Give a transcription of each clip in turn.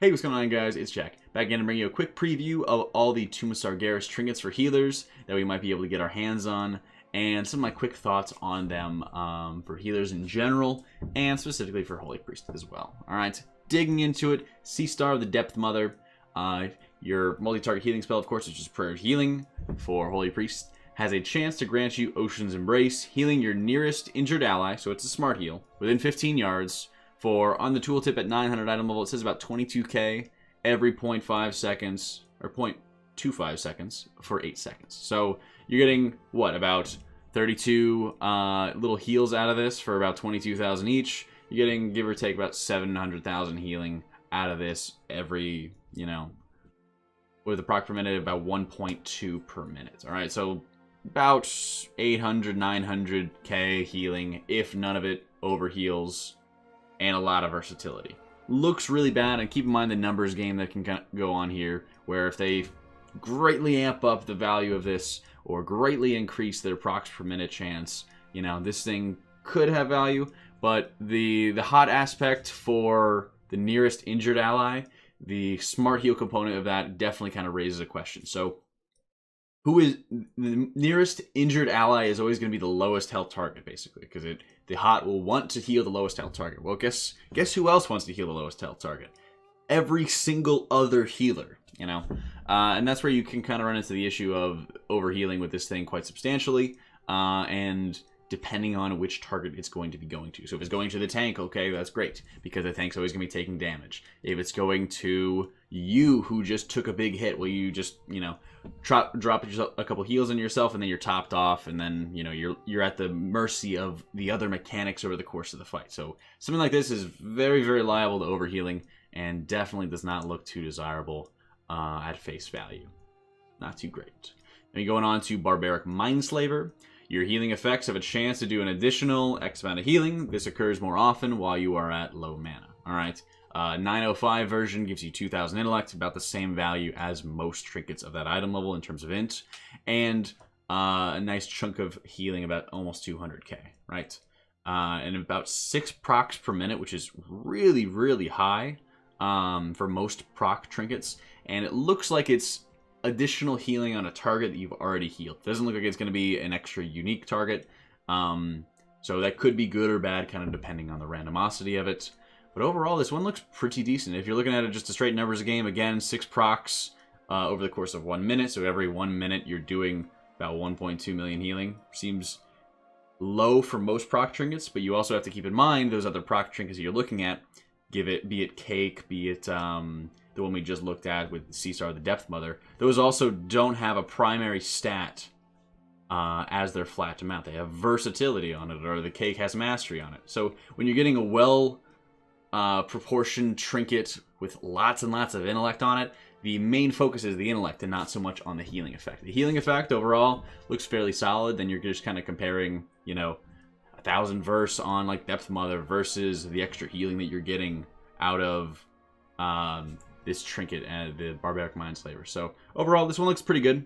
Hey, what's going on, guys? It's Jack, back again to bring you a quick preview of all the Tomb of Sargeras trinkets for healers that we might be able to get our hands on, and some of my quick thoughts on them for healers in general, and specifically for Holy Priest as well. Alright, digging into it, C-Star of the Depth Mother, your multi-target healing spell, of course, which is Prayer Healing for Holy Priest, has a chance to grant you Ocean's Embrace, healing your nearest injured ally, so it's a smart heal, within 15 yards, for, on the tooltip at 900 item level, it says about 22k every 0.5 seconds, or 0.25 seconds, for 8 seconds. So you're getting, what, about 32 little heals out of this for about 22,000 each. You're getting, give or take, about 700,000 healing out of this every, you know, with a proc per minute, about 1.2 per minute. Alright, so about 800, 900k healing, if none of it overheals, and a lot of versatility. Looks really bad, and keep in mind the numbers game that can go on here, where if they greatly amp up the value of this, or greatly increase their procs per minute chance, you know, this thing could have value, but the hot aspect for the nearest injured ally, the smart heal component of that definitely kind of raises a question. So, who is the nearest injured ally is always going to be the lowest health target, basically, because the hot will want to heal the lowest health target. Well, guess who else wants to heal the lowest health target? Every single other healer, you know? And that's where you can kind of run into the issue of overhealing with this thing quite substantially, and depending on which target it's going to be going to. So if it's going to the tank, okay, that's great, because the tank's always going to be taking damage. If it's going to you, who just took a big hit, well, you just, you know, drop a couple heals on yourself, and then you're topped off, and then, you know, you're at the mercy of the other mechanics over the course of the fight. So something like this is very, very liable to overhealing, and definitely does not look too desirable at face value. Not too great. Then going on to Barbaric Mindslaver. Your healing effects have a chance to do an additional X amount of healing. This occurs more often while you are at low mana. Alright. 905 version gives you 2,000 intellect, about the same value as most trinkets of that item level in terms of int. And a nice chunk of healing, about almost 200k, right? And about 6 procs per minute, which is really, really high for most proc trinkets. And it looks like it's additional healing on a target that you've already healed. Doesn't look like it's going to be an extra unique target. So that could be good or bad, kind of depending on the randomosity of it. But overall, this one looks pretty decent. If you're looking at it just a straight numbers game, again, 6 procs over the course of 1 minute. So every 1 minute, you're doing about 1.2 million healing. Seems low for most proc trinkets, but you also have to keep in mind those other proc trinkets you're looking at. Be it Cake, be it the one we just looked at with C-Star, the Depth Mother. Those also don't have a primary stat as their flat amount. They have versatility on it, or the Cake has mastery on it. So when you're getting a well proportioned trinket with lots and lots of intellect on it, the main focus is the intellect and not so much on the healing effect. The healing effect overall looks fairly solid. Then you're just kind of comparing, you know, 1,000 verse on like Depth Mother versus the extra healing that you're getting out of this trinket and the Barbaric Mindslaver. So overall, this one looks pretty good,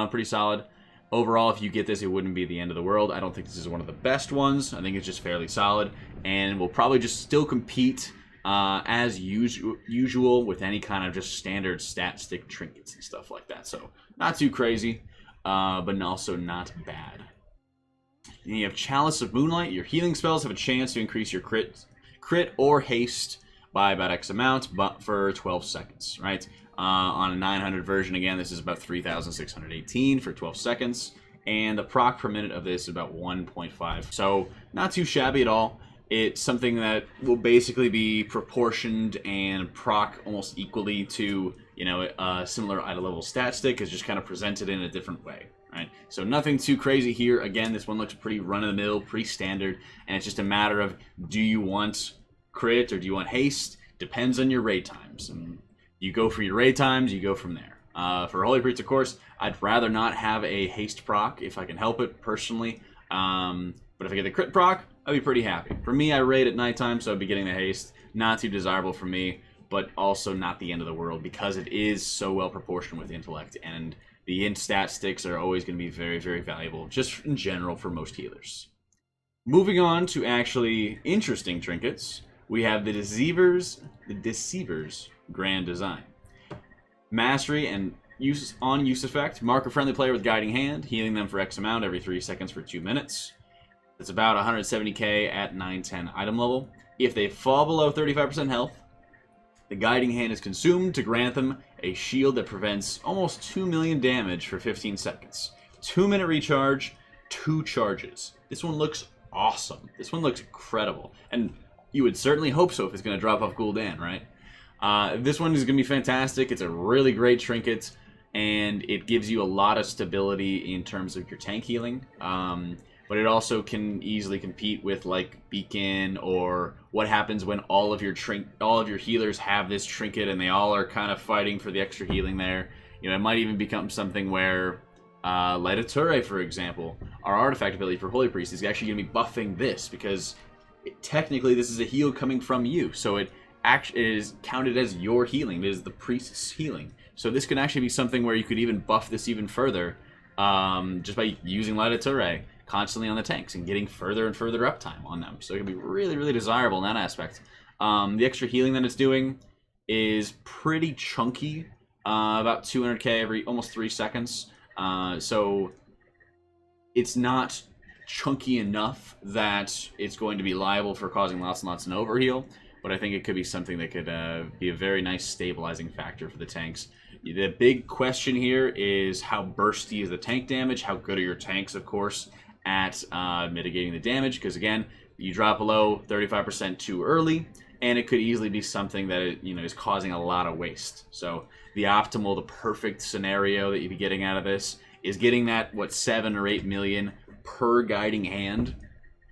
pretty solid. Overall, if you get this, it wouldn't be the end of the world. I don't think this is one of the best ones. I think it's just fairly solid, and will probably just still compete as usual with any kind of just standard stat stick trinkets and stuff like that. So not too crazy, but also not bad. And you have Chalice of Moonlight. Your healing spells have a chance to increase your crit or haste by about X amount, but for 12 seconds, right? On a 900 version, again, this is about 3,618 for 12 seconds, and the proc per minute of this is about 1.5. So not too shabby at all. It's something that will basically be proportioned and proc almost equally to, you know, a similar item level stat stick, is just kind of presented in a different way. Right? So nothing too crazy here. Again, this one looks pretty run-of-the-mill, pretty standard, and it's just a matter of, do you want crit or do you want haste? Depends on your raid times. And you go for your raid times, you go from there. For Holy Priest, of course, I'd rather not have a haste proc if I can help it, personally. But if I get the crit proc, I'd be pretty happy. For me, I raid at nighttime, so I'd be getting the haste. Not too desirable for me, but also not the end of the world, because it is so well proportioned with intellect, and the int stat sticks are always going to be very, very valuable, just in general for most healers. Moving on to actually interesting trinkets, we have the Deceivers Grand Design. Mastery and use effect. Mark a friendly player with Guiding Hand, healing them for X amount every 3 seconds for 2 minutes. It's about 170k at 910 item level. If they fall below 35% health, the Guiding Hand is consumed to grant them a shield that prevents almost 2 million damage for 15 seconds. 2-minute recharge, 2 charges. This one looks awesome. This one looks incredible. And you would certainly hope so if it's going to drop off Gul'dan, right? This one is going to be fantastic. It's a really great trinket, and it gives you a lot of stability in terms of your tank healing. But it also can easily compete with like Beacon, or what happens when all of your healers have this trinket and they all are kind of fighting for the extra healing there. You know, it might even become something where Light of Turret, for example, our artifact ability for Holy Priest is actually going to be buffing this, because technically this is a heal coming from you, so it is counted as your healing. It is the priest's healing. So this could actually be something where you could even buff this even further, just by using Light of Turret constantly on the tanks and getting further and further uptime on them. So it can be really, really desirable in that aspect. The extra healing that it's doing is pretty chunky, about 200k every almost 3 seconds. So it's not chunky enough that it's going to be liable for causing lots and lots of overheal, but I think it could be something that could be a very nice stabilizing factor for the tanks. The big question here is how bursty is the tank damage, how good are your tanks, of course, at mitigating the damage, because again, you drop below 35% too early, and it could easily be something that is causing a lot of waste. So the optimal, the perfect scenario that you'd be getting out of this is getting that, 7 or 8 million per Guiding Hand,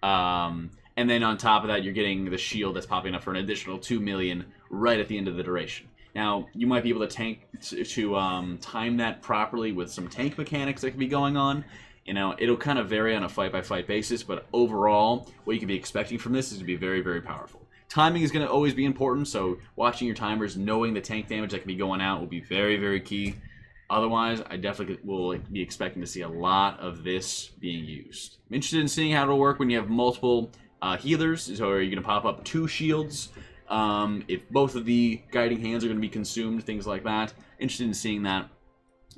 and then on top of that, you're getting the shield that's popping up for an additional 2 million right at the end of the duration. Now, you might be able to time that properly with some tank mechanics that could be going on. You know, it'll kind of vary on a fight-by-fight basis, but overall, what you can be expecting from this is to be very, very powerful. Timing is going to always be important, so watching your timers, knowing the tank damage that can be going out will be very, very key. Otherwise, I definitely will be expecting to see a lot of this being used. I'm interested in seeing how it'll work when you have multiple healers. So are you going to pop up 2 shields? If both of the Guiding Hands are going to be consumed, things like that. Interested in seeing that,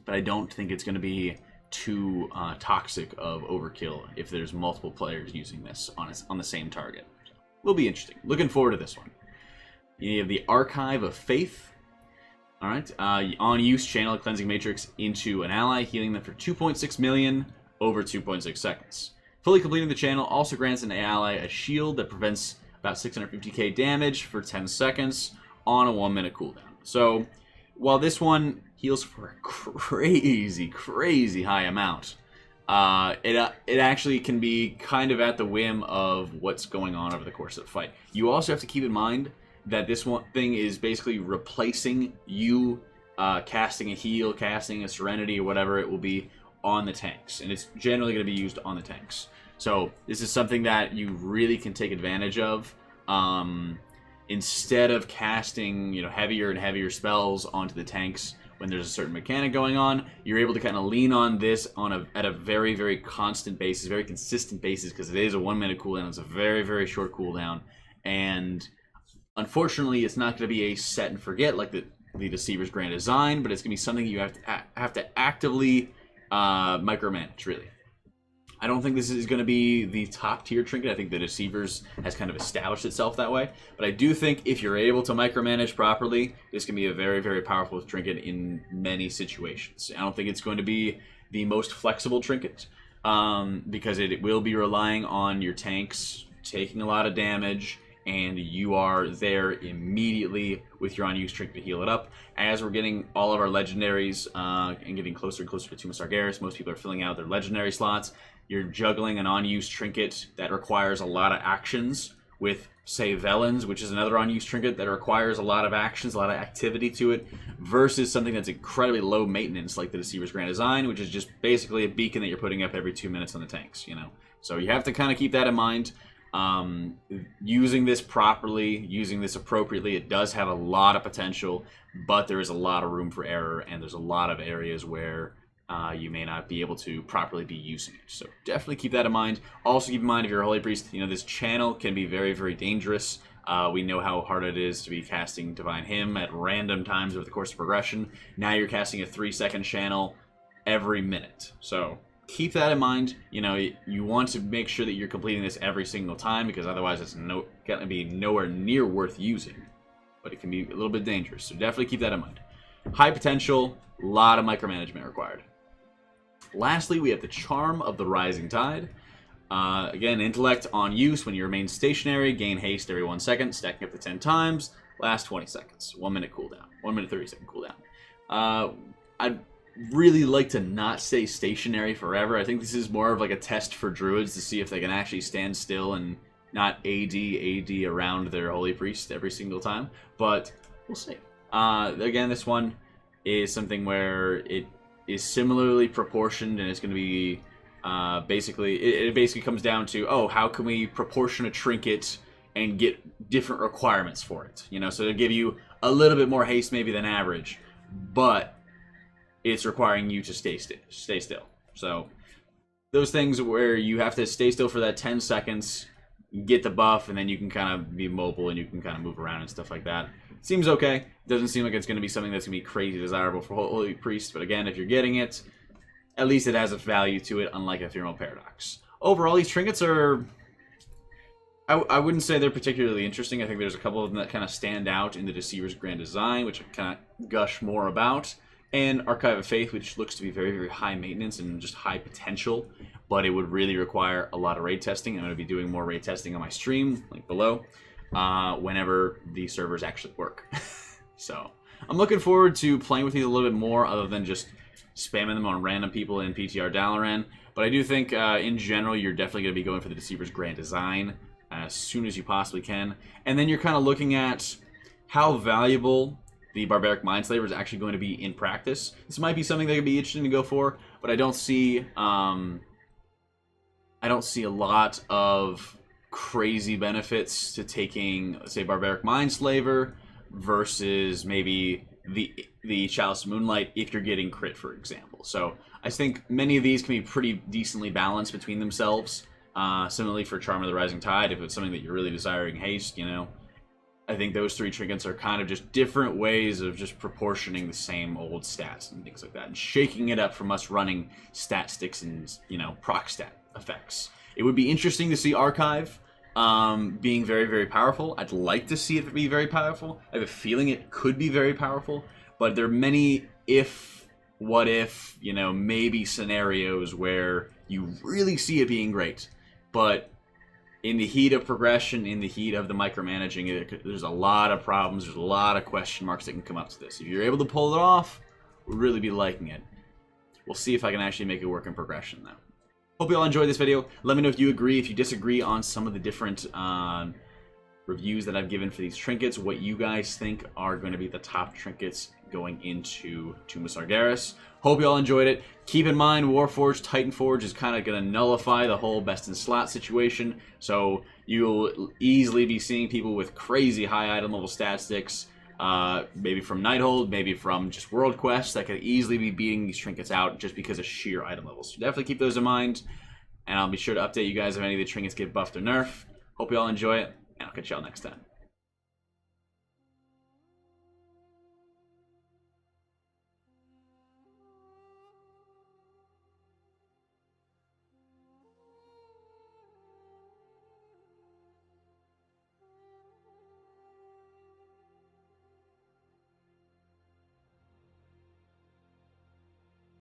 but I don't think it's going to be too toxic of overkill if there's multiple players using this on the same target. Will be interesting. Looking forward to this one. You have the Archive of Faith. All right, on use, channel a Cleansing Matrix into an ally, healing them for 2.6 million over 2.6 seconds. Fully completing the channel also grants an ally a shield that prevents about 650k damage for 10 seconds on a 1-minute cooldown. So while this one heals for a crazy, crazy high amount, it actually can be kind of at the whim of what's going on over the course of the fight. You also have to keep in mind that this one thing is basically replacing you casting a heal, casting a Serenity, or whatever it will be on the tanks, and it's generally going to be used on the tanks. So this is something that you really can take advantage of. Instead of casting heavier and heavier spells onto the tanks when there's a certain mechanic going on, you're able to kind of lean on this at a very, very constant basis, very consistent basis, because it is a 1-minute cooldown. It's a very, very short cooldown, and unfortunately, it's not going to be a set and forget like the Deceivers Grand Design, but it's going to be something you have to actively micromanage, really. I don't think this is going to be the top tier trinket. I think the Deceivers has kind of established itself that way. But I do think if you're able to micromanage properly, this can be a very, very powerful trinket in many situations. I don't think it's going to be the most flexible trinket, because it will be relying on your tanks taking a lot of damage, and you are there immediately with your unused trinket to heal it up. As we're getting all of our legendaries and getting closer and closer to Tomb of Sargeras, most people are filling out their legendary slots. You're juggling an unused trinket that requires a lot of actions with, say, Velens, which is another unused trinket that requires a lot of actions, a lot of activity to it, versus something that's incredibly low maintenance like the Deceivers Grand Design, which is just basically a beacon that you're putting up every 2 minutes on the tanks, So you have to kind of keep that in mind. Using this properly, using this appropriately, it does have a lot of potential, but there is a lot of room for error, and there's a lot of areas where you may not be able to properly be using it. So definitely keep that in mind. Also keep in mind, if you're a Holy Priest, this channel can be very, very dangerous. We know how hard it is to be casting Divine Hymn at random times over the course of progression. Now you're casting a 3-second channel every minute. So keep that in mind. You know, you want to make sure that you're completing this every single time, because otherwise it's going to be nowhere near worth using. But it can be a little bit dangerous, so definitely keep that in mind. High potential, a lot of micromanagement required. Lastly, we have the Charm of the Rising Tide. Again, intellect on use when you remain stationary, gain haste every 1 second, stacking up to 10 times, last 20 seconds, 1 minute cooldown, 1 minute 30 second cooldown. I'd really like to not stay stationary forever. I think this is more of like a test for druids to see if they can actually stand still and not AD around their holy priest every single time, but we'll see. Again, this one is something where it is similarly proportioned, and it's going to be basically, it basically comes down to, oh, how can we proportion a trinket and get different requirements for it? You know, so to give you a little bit more haste maybe than average, but it's requiring you to stay still. So those things where you have to stay still for that 10 seconds, get the buff, and then you can kind of be mobile and you can kind of move around and stuff like that. Seems okay. Doesn't seem like it's going to be something that's going to be crazy desirable for Holy Priest, but again, if you're getting it, at least it has a value to it, unlike Ephemeral Paradox. Overall, these trinkets are... I wouldn't say they're particularly interesting. I think there's a couple of them that kind of stand out in the Deceivers grand design, which I kind of gush more about. And Archive of Faith, which looks to be very, very high maintenance and just high potential, but it would really require a lot of raid testing. I'm going to be doing more raid testing on my stream, link below, whenever the servers actually work. So I'm looking forward to playing with these a little bit more, other than just spamming them on random people in PTR Dalaran. But I do think, in general, you're definitely going to be going for the Deceivers grand design as soon as you possibly can. And then you're kind of looking at how valuable the Barbaric Mindslaver is actually going to be in practice. This might be something that could be interesting to go for, but I don't see a lot of crazy benefits to taking, let's say, Barbaric Mindslaver versus maybe the Chalice of Moonlight if you're getting crit, for example. So I think many of these can be pretty decently balanced between themselves. Similarly for Charm of the Rising Tide, if it's something that you're really desiring haste, you know, I think those three trinkets are kind of just different ways of just proportioning the same old stats and things like that, and shaking it up from us running stat sticks and, you know, proc stat effects. It would be interesting to see Archive being very, very powerful. I'd like to see it be very powerful. I have a feeling it could be very powerful, but there are many what if, you know, maybe scenarios where you really see it being great, but in the heat of progression, in the heat of the micromanaging, there's a lot of problems, there's a lot of question marks that can come up to this. If you're able to pull it off, we'll really be liking it. We'll see if I can actually make it work in progression, though. Hope you all enjoyed this video. Let me know if you agree, if you disagree on some of the different reviews that I've given for these trinkets, what you guys think are going to be the top trinkets going into Tomb of Sargeras. Hope you all enjoyed it. Keep in mind, Warforged, Titanforge is kind of going to nullify the whole best in slot situation, so you'll easily be seeing people with crazy high item level stat sticks, maybe from Nighthold, maybe from just World Quests, that could easily be beating these trinkets out just because of sheer item levels. So definitely keep those in mind, and I'll be sure to update you guys if any of the trinkets get buffed or nerfed. Hope you all enjoy it, and I'll catch y'all next time.